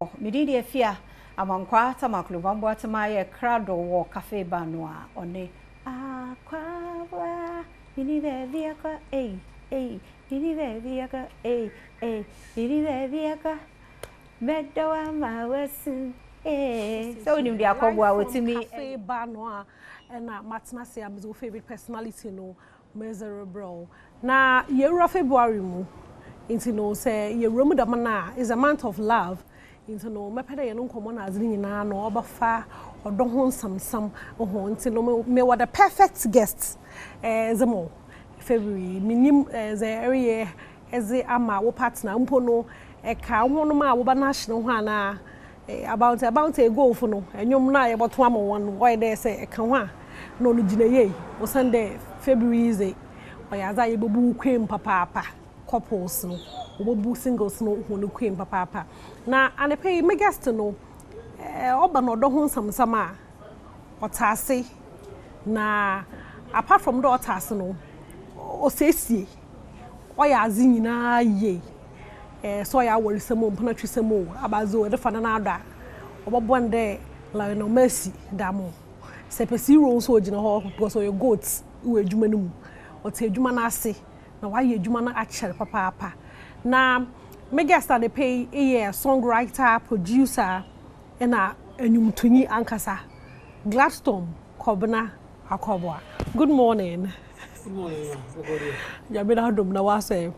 Mididi efia amankwa tamaklu bambo atamaye krado wo cafe banwa one Akwaboah ini beviaka ini beviaka ini beviaka Badwam Ahosepe so ni dia Akwaboah wetimi cafe banwa na matna say am your favorite personality no miserable na year February mu into no say year mu da mana is a month of love into no me pede ye no nkomo na azini nyina no obafa odo ho nsam ho into no me what the perfect guest zemo February minim ze area eze ama wo partner mpo no ka ho no ma wo ba na hye ho ana about a go for no enyom na ye boto am won why dey say ka ho a no no gina ye o Sunday February is oyaza ye bobu kwem papa couples no obobu singles no ho no kwem papa na anepe me guest no oba no do ho nsam a otase na apart from the otase no o sesie oyaza nyina ye so ya wori samo mpana twisamo abazo e defa na ada obobonde la no mercy damo se pesi ro so ogina ho because you goats we adwuma no mu ote adwuma na ase na wa ye adwuma na acher papa na me guest at the pay songwriter producer na enyumtonyi ankasa Gladstone Kobna Akwaboah. Good morning. Good morning. Ya be na Adom na wa say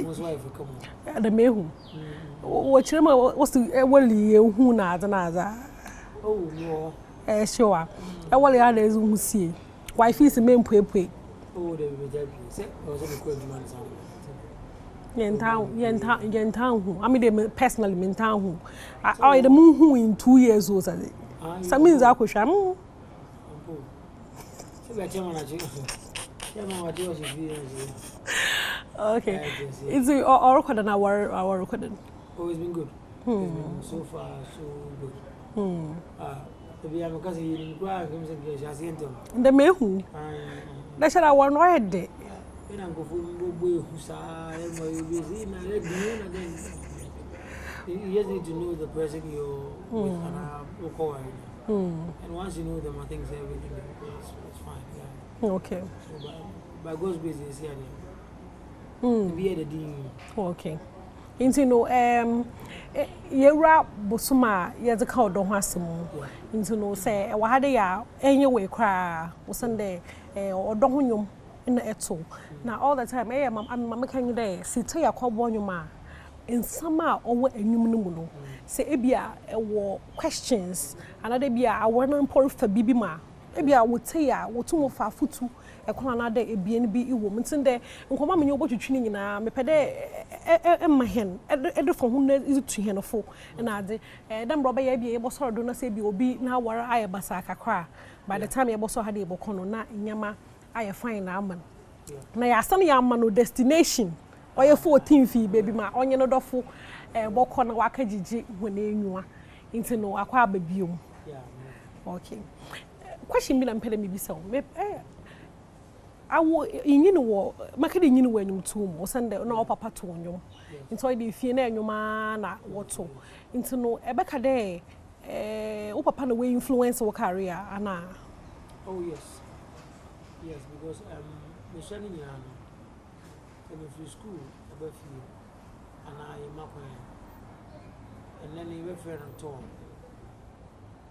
Most wife come on. the mehu what chema what's the wali hu na aza Oh no. Sure e wali ya na ezu hu sie wife is me mpuepue Oh they be jabi say o so ko man sa yen hu I mean they personally men town hu I the moon hu in 2 years old say some means akohwa Oh so be chema na chi chema wa do si okay it's our recording our recording oh it's been good it's been so far so good to be am because you go come say you see ento the mehu that should I want right there ina go fu boy husa e mo you see na le do na then you just need to know the person you're with and once you know them I think everything is fine okay so by God's grace is here be the dean okay into no yewra bosoma ye de ka odo ho asem into no say wa hade ya enye we kra wo sande odo ho nyom na eto na all the time mam kan dey sita Akwaboah nyom a ensama owo enyum no mu no say ebia wo questions another bia awona mpor fa bibi ma ebia wo teya wo tumo fa futu ekona na de ebien bi iwo mtinde nkoma menye obotwetwi nyina mepede emahen edo fo hu na izu hen fo na ade dem roba ya bia ebosoro do na se bi obi na awara aye basa kakra by the time ebosoro hade ebokono na nyama aye fine na aman na ya san ya aman no destination oye 14 fi baby ma onye no dofo boko na waka jiji hona enwua nti no akwa ababiom okay question bi na mpede mi bisa me awo yini wo makade yini wo anyum tu mo sande na o papa to nyum nti o de fie na anyuma na woto nti no ebeka de o papa na we influence wo career ana oh yes because me shani ya no in free school about fie ana I makwa and then you refer on to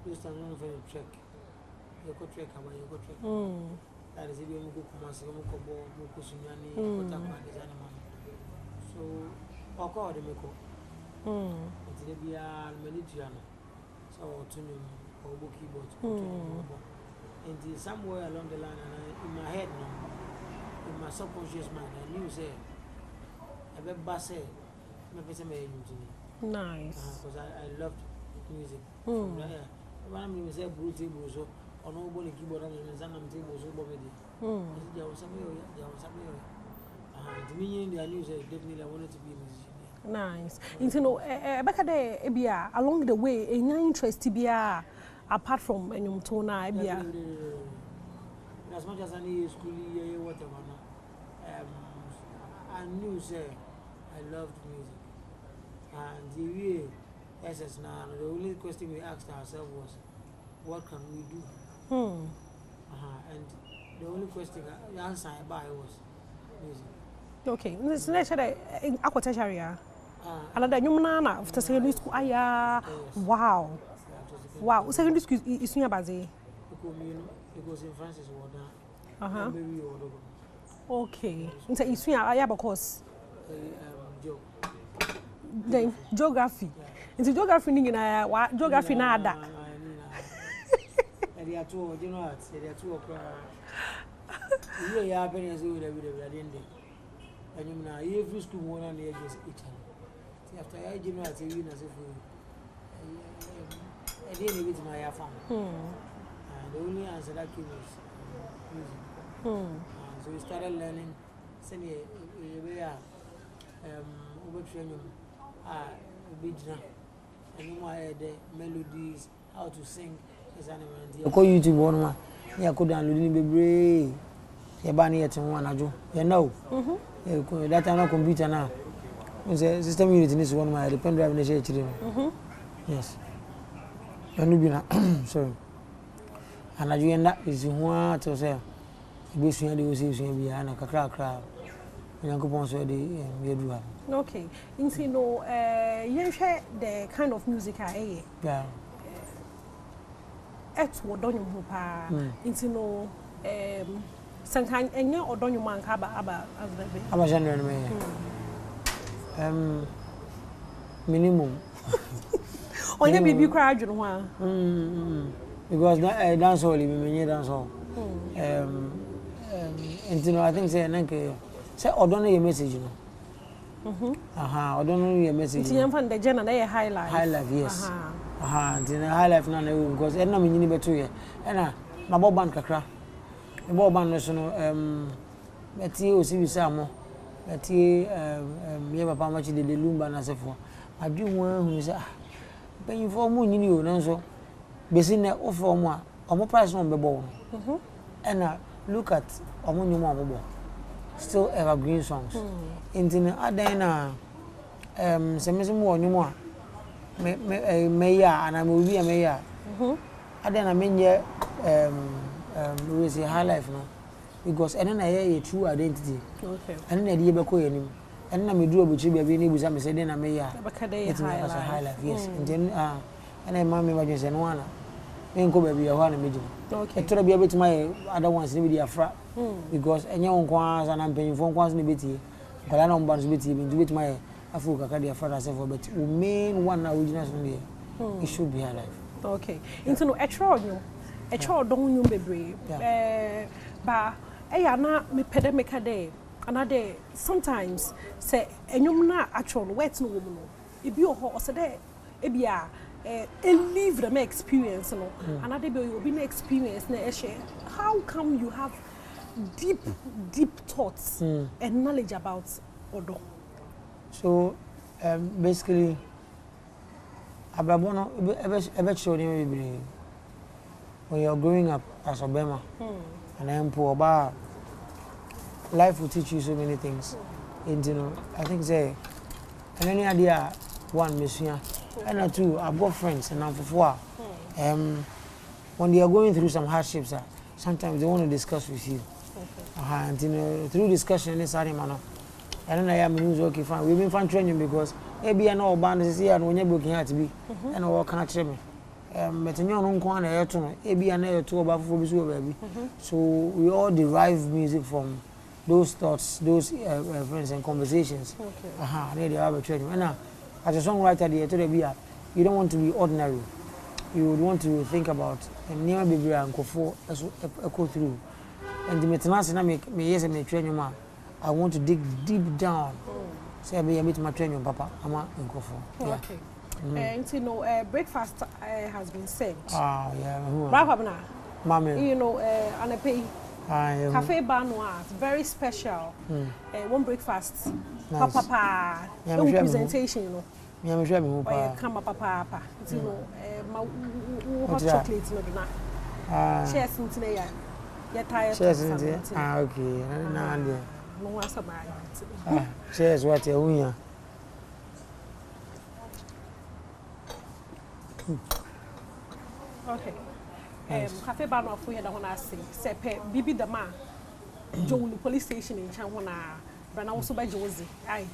just an on for check you go check how you go check that is even go kumasi go kobo go kusunyani kota kwa design man so oko de meko nti de bia mani tuano so tunu obo keyboard and somewhere along the line and in my head no in my subconscious mind I knew say I be basse me pese me you nice because I loved music from there when I say brutal so on all the keyboard and I'm table so bobby there was something to me in the news definitely I wanted to be a musician nice you know ebeka de ebia along the way enya interest bia apart from enyum to na ebia as much as I need school whatever I knew say I loved music And the SS now, the only question we asked ourselves was, what can we do? And the only question, the answer I buy was music. Okay, this is Akwaboah. Another human after secondary school. Wow. Wow, secondary school is near Bazi. Because in Francis Warden. Okay. Into Isuya because then geography. Into geography in geography na ada. They are two, you know, they are two o'clock. You are happening as well every day. And you know, every school one and against each other. After I do not say you as if I didn't with my family. And the only answer that came was music. So we started learning. Send me we are over training and you know the melodies, how to sing. I call YouTube one. I could download the baby. You ban it in one ajo. You know. That time computer now. System unit in this one my pen drive in the yes. Sorry. And I end up is one to say. This year they will see be and a crack. Okay. Into no you share the kind of music I yeah. What don't you into no sometimes and you or don't you man about minimum. On your baby crowd, you know. Because that dance hall, me dance hall. And you know, I think say I don't know your message, you know. I don't know your message. You find the general high life. High life, yes. And in high life now, because I don't mean better here. And my bob band kakra. The bob band was no Betty o see Samo. Betty me papa much the lumba na sefo. I do one who say paying for moon you know so. Besin na offer mo omo price no be bo. And look at omo nyum omo still evergreen songs. Into other na some more nyum me ya and I will be a mayor. Other na menye we say high life no because and then I hear a true identity. Okay. And then I be ko yanim. And na me do obuchi be ni busa me say den na me ya. It's high life. Yes. And then and I mama me say no na. Me nko be ya ho na meji. Okay. Etoro be bit my other ones ni be dia fra because enye won kwa za na mpanyimfo kwa ni betie. Kala na mba no betie be bit my afu kaka dia fra say for but main one original song there. It should be high life. Okay. Into no a child don't you be but na me pedemeka day another sometimes say enyum na actual wet no woman no e bi o ho say there e bia live the experience no another be you be na experience na share how come you have deep thoughts and knowledge about odo. So basically ababono ebe chori me when you're growing up as a Bema and then poor bar life will teach you so many things. And you know, I think say and any idea one mission and two I've got friends and now for four when they are going through some hardships sometimes they want to discuss with you. And you know, through discussion this manner and then I am news okay fine we've been fun training because maybe I know band is here and when you're booking at be and all can actually me but you know no na yeto maybe na yeto oba fofo bi so baby so we all derive music from those thoughts those friends and conversations. Okay. They have a training and as a songwriter you don't want to be ordinary. You would want to think about and never be very uncomfortable as go through and the maintenance na me yes me training ma I want to dig deep down. Say I meet my training papa ama uncomfortable. Okay. And you know, breakfast has been served. Yeah. Right, Mommy. you know, and I pay Cafe Banois, very special. One breakfast. Nice. Papa, no presentation, you know. I'm sure me come up, papa. You know, hot chocolate, you know. Cheers, today. You're tired. Cheers, okay. No one's about. Cheers, what you're doing. Okay. Cafe bar no for here that wanna say. Say bibi the man. Joe police station in Chanwana. But now also by Josie. Aye.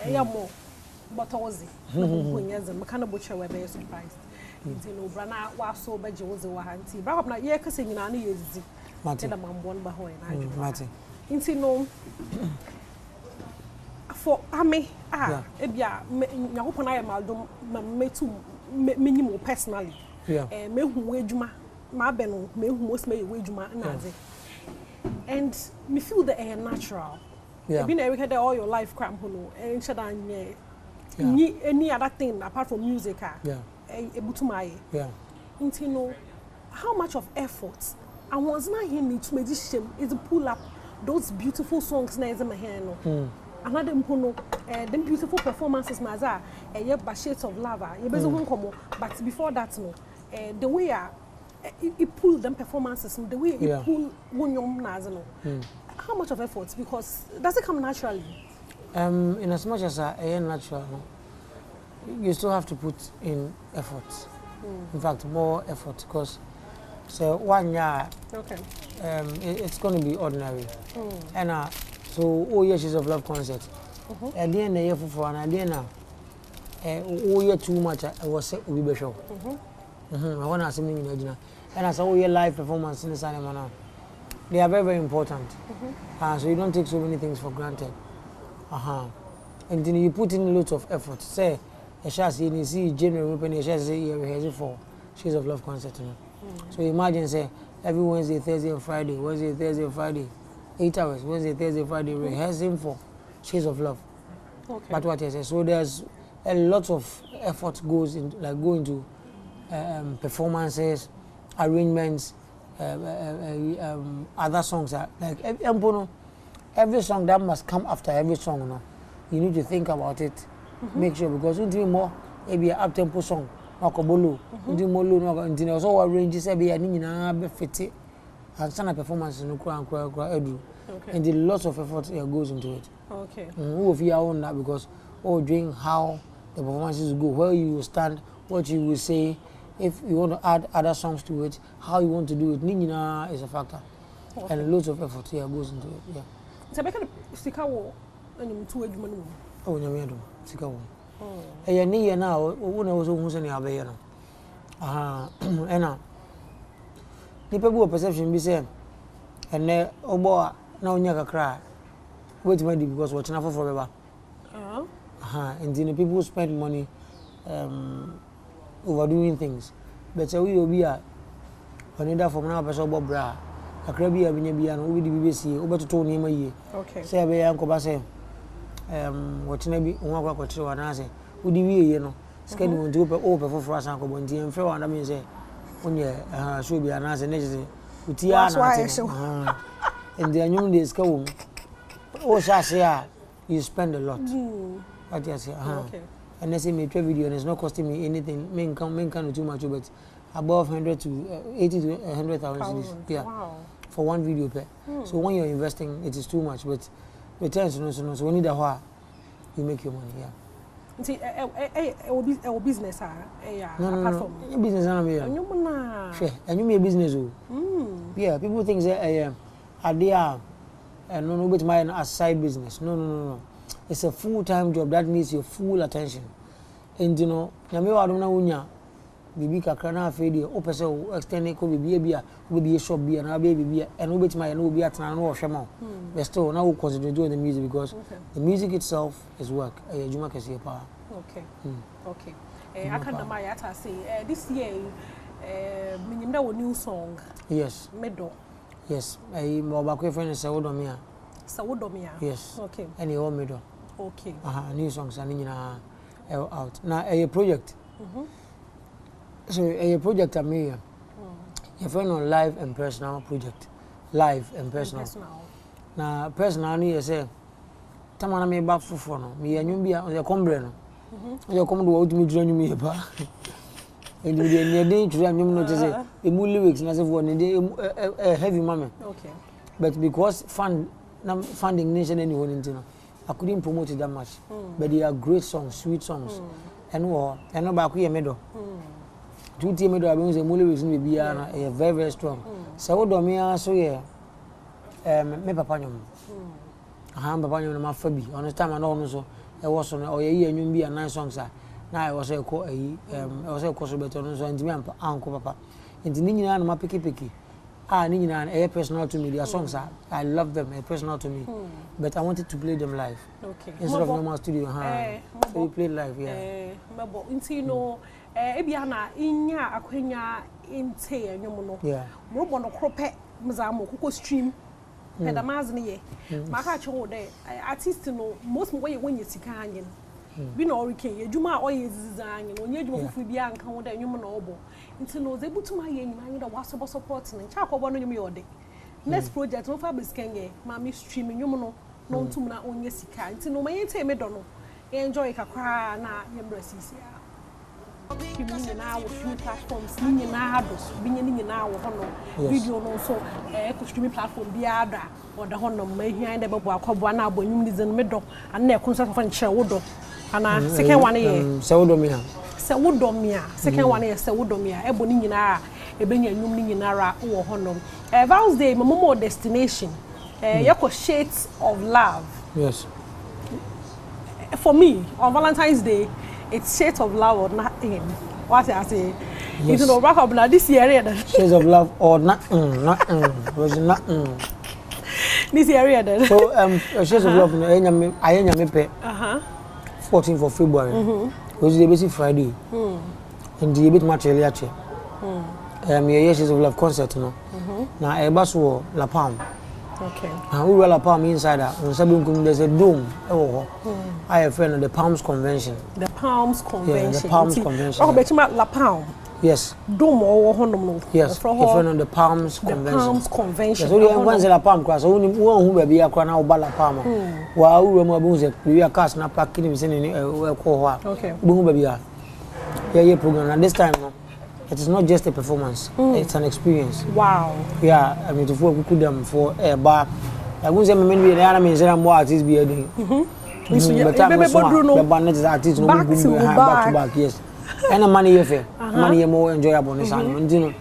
More. But Ozzy. No kind of butcher were very surprised. You know, Brana was so by Josie or Hanty. But not yet kissing in any years. Martin, I'm one behind. Martin. Into no. For Ame, Ebia, I hope I am Aldom, me too, minimum personally. Yeah. Me who wage my beno, me who most may wage my nazi. And me feel the air natural. Yeah. Been every had all your life cramp, and shadan any other thing apart from music. Yeah. A butumai. Yeah. Into know how much of effort I was not hearing to make this shame is to pull up those beautiful songs na in my hand. Another mpono them beautiful performances maza by shades of lava but before that no the way it pull them performances the way it pull how much of effort because does it come naturally in as much as natural no, you still have to put in effort in fact more effort because so 1 year okay it's going to be ordinary and so, all years of love concert. At the end of the year for an idea all year too much, I was set with the show. I want to ask something in the and as all your live performance in the cinema now. They are very, very important. So, you don't take so many things for granted. And then you put in lots of effort. Say, a shall see, you see, general open, a shall say, you're rehearsing for Shades of Love concert. So, imagine, say, every Wednesday, Thursday, and Friday, Wednesday, Thursday, and Friday. 8 hours, Wednesday, Thursday, Friday, rehearsing for Shades of Love. Okay. But what I say, so there's a lot of effort goes into, like going to performances, arrangements, other songs. Like every song that must come after every song. No? You need to think about it, make sure because you do more, maybe an up-tempo song, Akwaboah, you do more low, and also arranges every fit. And some performances no edu. Okay. And a lot of effort goes into it. Okay. Who of you own that because during how the performances go, where you will stand, what you will say, if you want to add other songs to it, how you want to do it, Nina is a factor. Okay. And lots of effort goes into it. Yeah. So I can sikawo and two edumanu. Oh, nyamiado sikawo. Eh ni na una wo so hu se ne abaye no. Ena people perception be say and obo na onya kakra wait my because what na for beba and then people spend money overdoing things but we obi a onida from na person obo bra kakra bi a binya bia no we di BBC obeto ni ma yie okay say be ya nkoba say what na bi won akwa kwotire wa na say we di wie no scan won do o pe for asan ko bon tin fe wa na me say onye show bi anase neje utia na and the anyum days ka wo o sha say you spend a lot what you say okay and I say me try video and it's not costing me anything men can too much but above 100 to 80 to 100,000 yeah wow. For one video per so when you're investing it is too much but returns no so when you da ho you make your money yeah. See, a business, apart from business, and you make business. Yeah, people think that idea and no bit my a side business. No. It's a full-time job that needs your full attention. And you know, Yamiwa don't know unya. Bibi kakrana fedi o pese o extend ko bibi a shop bi and baby and bit my no be at na no hwema. But still now we concentrate on the music because the music itself is work. Juma kese pa. Okay. Okay. I can't my say this year minimum that new song. Yes. Medo. Yes. Mo ba ko friend Sawodomia. Sawodomia. Yes. Okay. Any o medo. Okay. New songs and nyina out. Now a project. So a project I mean, your friend on live and personal project, live and personal. Now personal, you say, "Tamana me back for no, me and you be on your combreno. You come to out me join me ba." And you dey near to them, you know to say, "The more lyrics, na say for a heavy moment." Okay. But because funding nation anyone into, I couldn't promote it that much. But they are great songs, sweet songs, and no back here middle. two team do abi say mole reason be na very very strong say wo do me so ye me papa nyom papa nyom na ma fa bi on time na ono so e wo so no o ye anyum bi anan songs na e wo say ko e wo say ko so beto no so ntimi ampa anko papa enti ni nyina na ma piki ni nyina na personal to me their songs I love them personal to me but I wanted to play them live instead of normal studio so we play live mabo enti no ebia na inya akwenya inte anyum no mo bo no krope mzamo kuko stream pedamaz ne ye maka cho de artist no most mo ye wonye sika anyen bi na orike ye djuma oye ziza anyen onye djuma fufu bia nka ho de anyum na obo nti no ze butuma ye nyima anyen da waso support ne cha akobo no nyum ye ode next project no fa biskenye ma mi stream nyum no no ntum na onye sika nti no ma ye nteme me do no enjoy kakra na ye mbrasisi streaming na wo streaming platforms ni na do binye ni na wo hono video no so ko streaming platform bia da o da hono ma hian da bebo Akwaboah na abonyum ni zen me do an na ekun so fa nche wo do ana second one ye se wo do mia second one ye se wo do mia ebo ni nyina ebenya nyum ni nyina ra wo hono Val's Day momo destination yako shades of love. Yes. For me on Valentine's Day it's shades of love or nothing. What I say? Yes. You know, back up now this area. Shades of love or nothing. Was nothing. This area then. So shades of love. I am pay. 14th of February. Was the basic Friday. And the bit much earlier. Shades of love concert no. Now I bus wo La Palm. Okay. Now we La Palm inside that. On Sabin there's a dome. I have friend of the Palms Convention. The Palms Convention. Yeah, the Palms Convention. Oh, bet you La Palm. Yes. Dome or hono. Yes. Friend of the Palms Convention. The Palms Convention. So you want La Palm class. So who be a crown out La Palm. Wow, we are we are cast na packing him saying okay. Who be a yeah program and this time no. It is not just a performance, it's an experience. Wow. Yeah, I mean, to could them for a bar. I won't say maybe the enemy is more artists be doing. But the band is artists no back to back, yes. And money affair, money more enjoyable this animal. You know,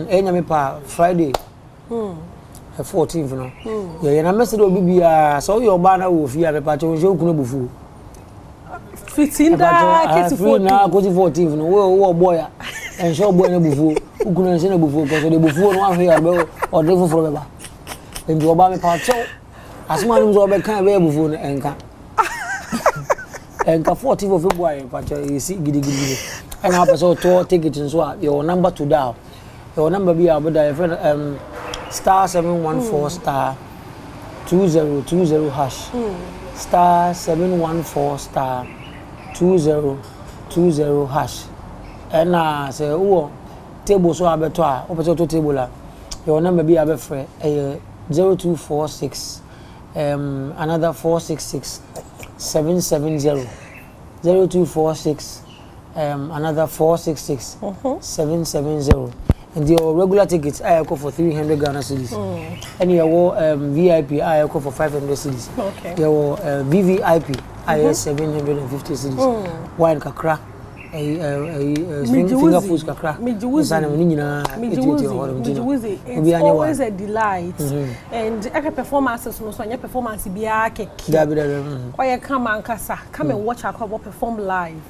any Friday, 14th, no. Yeah, and I messed it will be so your banner will fear a patch of show Kunabufu. 15 days, 14th, no, boy. And show boy before who couldn't send a before because the before one here or devil forever. And you obey part so as man was over kind of before and 14th of February, but you see giddy. And I so tour tickets and so your number to dial. Your number be about star 714 star 2020 hash. Star 714 star 2020 hash. And say, oh, table so abeto a, opposite table la. Your number be abefre 0246 another 466 770 0246 another 466 770. And your regular tickets I go for 300 Ghana cedis. And your VIP I go for 500 cedis. Okay. Your VVIP I 750 cedis. Wine kakra. Finger foods kakra. It's always a delight. And every performances no so any performance be keke. Or you come and come and watch Akwaboah perform live.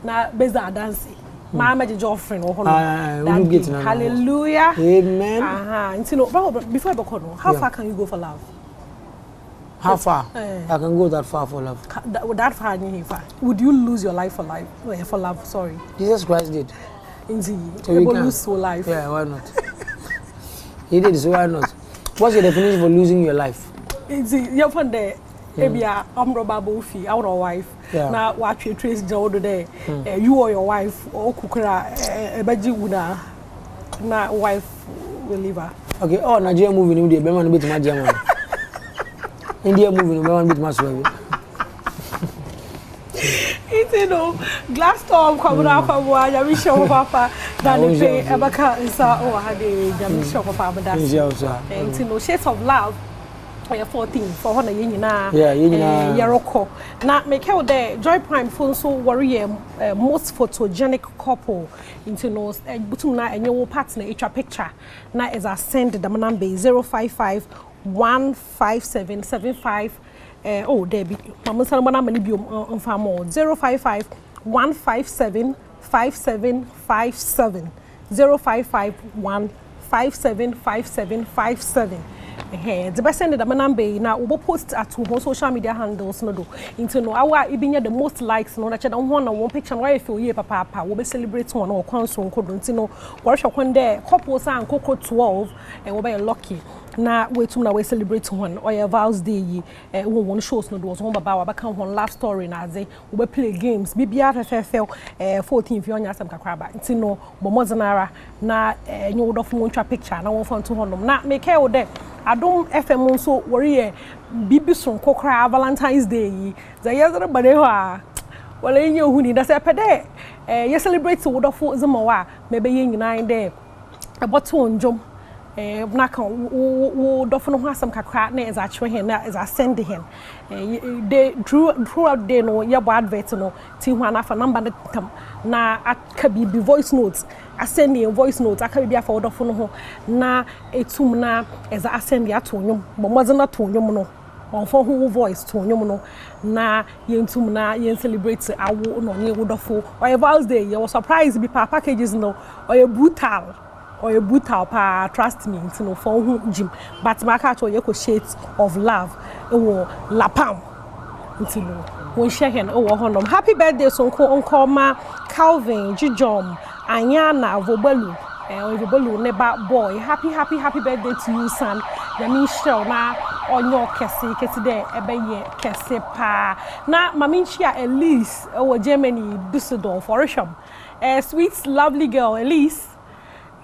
Na beza dance. Mama the girlfriend or hallelujah. Amen. Before I go, how far can you go for love? How far? I can go that far for love. That far, would you lose your life for life? For love, sorry. Jesus Christ did. Indeed. So you can lose your life. Yeah, why not? He did, so why not? What's your definition for losing your life? Indeed. You're from there. Maybe I'm Robabofi, our wife. Now, watch your trace down today. You or your wife, or Kukura, Bajiwuna, na wife will leave her. Okay, oh, Nigeria moving in the Beman bit my German. India moving on bit much baby. It's glass storm coming out of one. I wish your papa that the pay Abaka is or had a Jamisha of Papa. And shades of love. Oya 14 for hona ye nyina yeroko na make how there Joy Prime phone so worry most photogenic couple into no butum na enye wo partner etwa picture na is a send the number 055 15775 oh there be mama say na mani bi mfa mo 055 157 5757 055 1575757 the best send the number na we post at two social media handles no do into no our ibinya the most likes no na che don ho na one picture no why feel ye papa we be celebrate one or kwanso nkodo into no worship when there couples and koko 12 and we be lucky na wetum na we celebrate one or your vows day yi one shows no do so baba wa baka one love story na ze we be play games bibia fefefel 14 fi onya sam kakraba into no bomozenara na nyu wodof montwa picture na won fan to honom na make e wo de Adom FM so worry bibi son kokra Valentine's Day yi za yezere bade ho a wala yin ohuni da se pede ye celebrate wodofo zema wa mebe yin nyina de eboto onjom na kan wo dofo no ho asam kakra na eza chwe hen na eza send hen they throughout day no ye bo advert no ti ho na fa number na kam na aka bi voice notes asend a voice note aka bi afa wodofo no ho na etum na eza asend ya to nyom bomoze na to nyom no onfo ho voice to nyom no na yentum na yen celebrate awo no nye wodofo or Val's Day you was surprised bi packages no or brutal pa trust me you know for who gym but maka to ye ko shades of love wo lapam you know won share hen wo honom happy birthday so onko ma Calvin Jijom Anyana Vobalu Vobalu neba boy happy birthday to you son yami show na onyo kesi de ebeye kesi pa na mami chia Elise Germany Düsseldorf Orisham sweet lovely girl Elise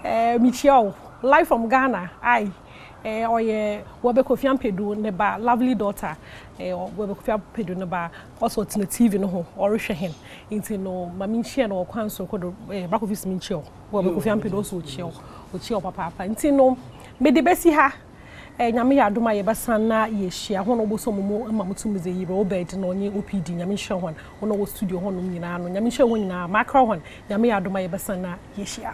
Michio live from Ghana oye wobe Kofi Ampedu neba lovely daughter wobe Kofi Ampedu neba also on the TV no ho orihwe hen into no mami chia no kwanso kodo back office minchio wobe Kofi Ampedu also ochio papa into no me de besi ha nyame ya adoma ye basa na ye hia ho no bo so momo mamutum ze yibe obed no onye OPD nyame hia ho no wo studio ho no nyina no nyame hia ho nyina makra ho nyame ya adoma ye basa na ye hia